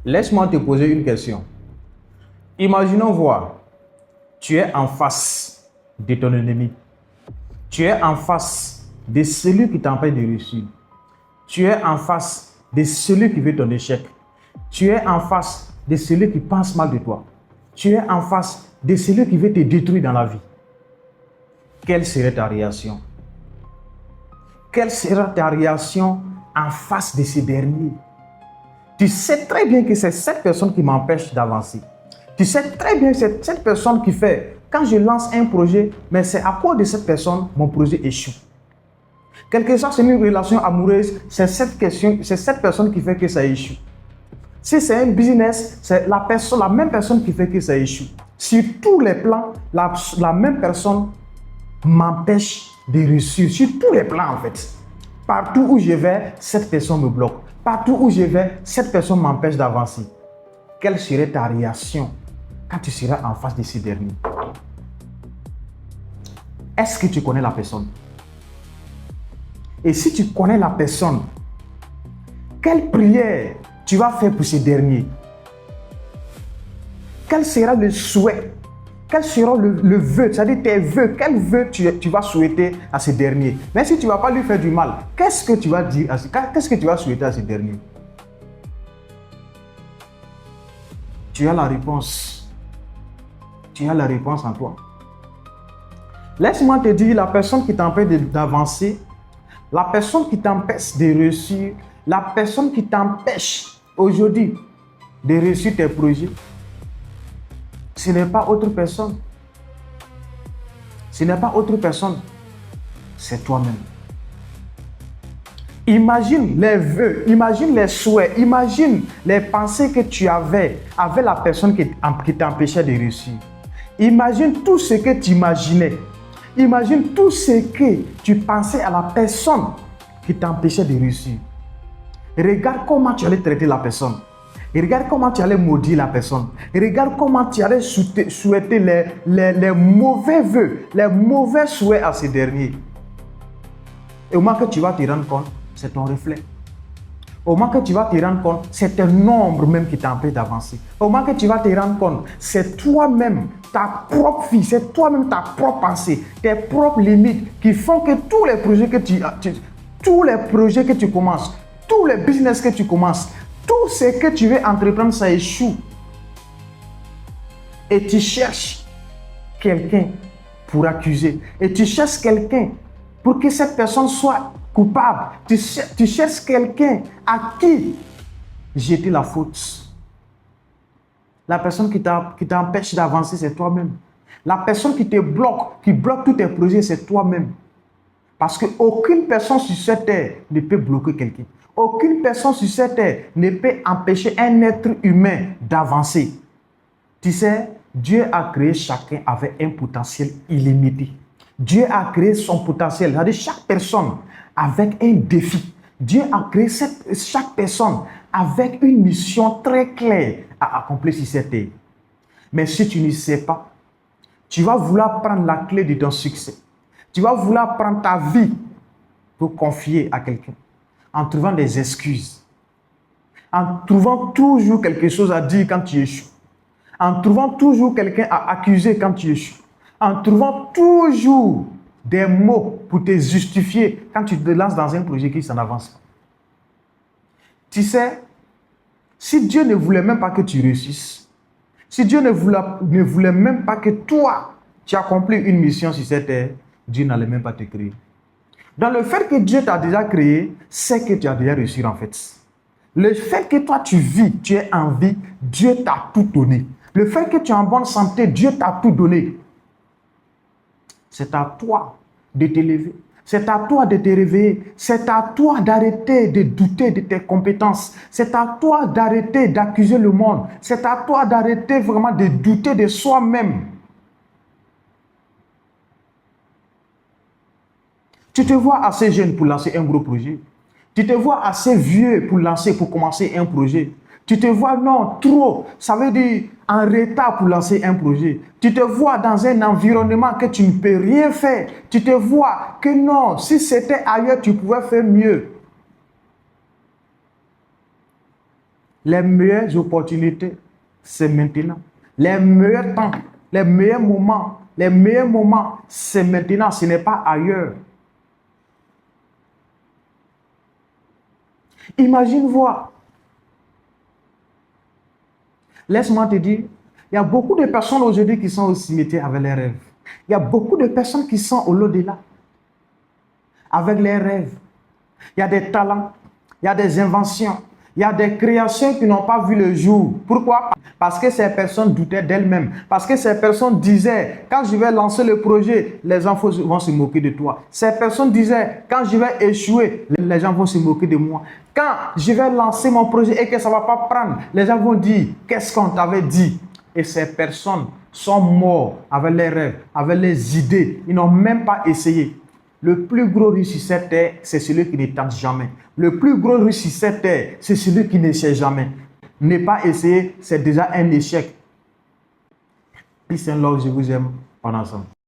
Laisse-moi te poser une question. Imaginons voir, tu es en face de ton ennemi. Tu es en face de celui qui t'empêche de réussir. Tu es en face de celui qui veut ton échec. Tu es en face de celui qui pense mal de toi. Tu es en face de celui qui veut te détruire dans la vie. Quelle serait ta réaction? Quelle sera ta réaction en face de ces derniers? Tu sais très bien que c'est cette personne qui m'empêche d'avancer. Tu sais très bien que c'est cette personne qui fait, quand je lance un projet, mais c'est à cause de cette personne, mon projet échoue. Quelque soit c'est une relation amoureuse, c'est cette personne qui fait que ça échoue. Si c'est un business, c'est la même personne qui fait que ça échoue. Sur tous les plans, la même personne m'empêche de réussir. Sur tous les plans, en fait. Partout où je vais, cette personne me bloque. Partout où je vais, cette personne m'empêche d'avancer. Quelle serait ta réaction quand tu seras en face de ces derniers? Est-ce que tu connais la personne? Et si tu connais la personne, quelle prière tu vas faire pour ces derniers? Quel sera le souhait? Quel sera le vœu? C'est-à-dire tes vœux. Quel vœu tu vas souhaiter à ces derniers? Mais si tu ne vas pas lui faire du mal, qu'est-ce que tu vas dire? Qu'est-ce que tu vas souhaiter à ces derniers? Tu as la réponse. Tu as la réponse en toi. Laisse-moi te dire, la personne qui t'empêche d'avancer, la personne qui t'empêche de réussir, la personne qui t'empêche aujourd'hui de réussir tes projets, ce n'est pas autre personne. Ce n'est pas autre personne. C'est toi-même. Imagine les vœux, imagine les souhaits, imagine les pensées que tu avais avec la personne qui t'empêchait de réussir. Imagine tout ce que tu imaginais. Imagine tout ce que tu pensais à la personne qui t'empêchait de réussir. Regarde comment tu allais traiter la personne. Et regarde comment tu allais maudire la personne. Et regarde comment tu allais souhaiter les mauvais vœux, les mauvais souhaits à ces derniers. Et au moment que tu vas te rendre compte, c'est ton reflet. Au moment que tu vas te rendre compte, c'est un ombre même qui t'empêche d'avancer. Au moment que tu vas te rendre compte, c'est toi-même, ta propre vie, c'est toi-même ta propre pensée, tes propres limites qui font que tous les projets que tu commences, tous les business que tu commences, tout ce que tu veux entreprendre, ça échoue. Et tu cherches quelqu'un pour accuser. Et tu cherches quelqu'un pour que cette personne soit coupable. Tu cherches quelqu'un à qui jeter la faute. La personne qui t'empêche d'avancer, c'est toi-même. La personne qui te bloque, qui bloque tous tes projets, c'est toi-même. Parce qu'aucune personne sur cette terre ne peut bloquer quelqu'un. Aucune personne sur cette terre ne peut empêcher un être humain d'avancer. Tu sais, Dieu a créé chacun avec un potentiel illimité. Dieu a créé son potentiel, c'est-à-dire chaque personne avec un défi. Dieu a créé chaque personne avec une mission très claire à accomplir sur cette terre. Mais si tu ne sais pas, tu vas vouloir prendre la clé de ton succès. Tu vas vouloir prendre ta vie pour confier à quelqu'un en trouvant des excuses, en trouvant toujours quelque chose à dire quand tu échoues, en trouvant toujours quelqu'un à accuser quand tu échoues, en trouvant toujours des mots pour te justifier quand tu te lances dans un projet qui s'en avance pas. Tu sais, si Dieu ne voulait même pas que tu réussisses, si Dieu ne voulait même pas que toi, tu accomplisses une mission sur cette terre, Dieu n'allait même pas te créer. Dans le fait que Dieu t'a déjà créé, c'est que tu as déjà réussi en fait. Le fait que toi tu vis, tu es en vie, Dieu t'a tout donné. Le fait que tu es en bonne santé, Dieu t'a tout donné. C'est à toi de t'élever. C'est à toi de te réveiller. C'est à toi d'arrêter de douter de tes compétences. C'est à toi d'arrêter d'accuser le monde. C'est à toi d'arrêter vraiment de douter de soi-même. Tu te vois assez jeune pour lancer un gros projet. Tu te vois assez vieux pour commencer un projet. Tu te vois, non, trop, ça veut dire en retard pour lancer un projet. Tu te vois dans un environnement que tu ne peux rien faire. Tu te vois que non, si c'était ailleurs, tu pouvais faire mieux. Les meilleures opportunités, c'est maintenant. Les meilleurs temps, les meilleurs moments, c'est maintenant, ce n'est pas ailleurs. Imagine voir. Laisse-moi te dire, il y a beaucoup de personnes aujourd'hui qui sont au cimetière avec leurs rêves. Il y a beaucoup de personnes qui sont au-delà avec leurs rêves. Il y a des talents, il y a des inventions, il y a des créations qui n'ont pas vu le jour. Pourquoi? Parce que ces personnes doutaient d'elles-mêmes. Parce que ces personnes disaient, quand je vais lancer le projet, les gens vont se moquer de toi. Ces personnes disaient, quand je vais échouer, les gens vont se moquer de moi. Quand je vais lancer mon projet et que ça ne va pas prendre, les gens vont dire, qu'est-ce qu'on t'avait dit? Et ces personnes sont mortes avec les rêves, avec les idées. Ils n'ont même pas essayé. Le plus gros riche sur cette terre, c'est celui qui ne tente jamais. Le plus gros riche sur cette terre, c'est celui qui n'essaie jamais. Ne pas essayer, c'est déjà un échec. Peace and love, je vous aime. On est ensemble.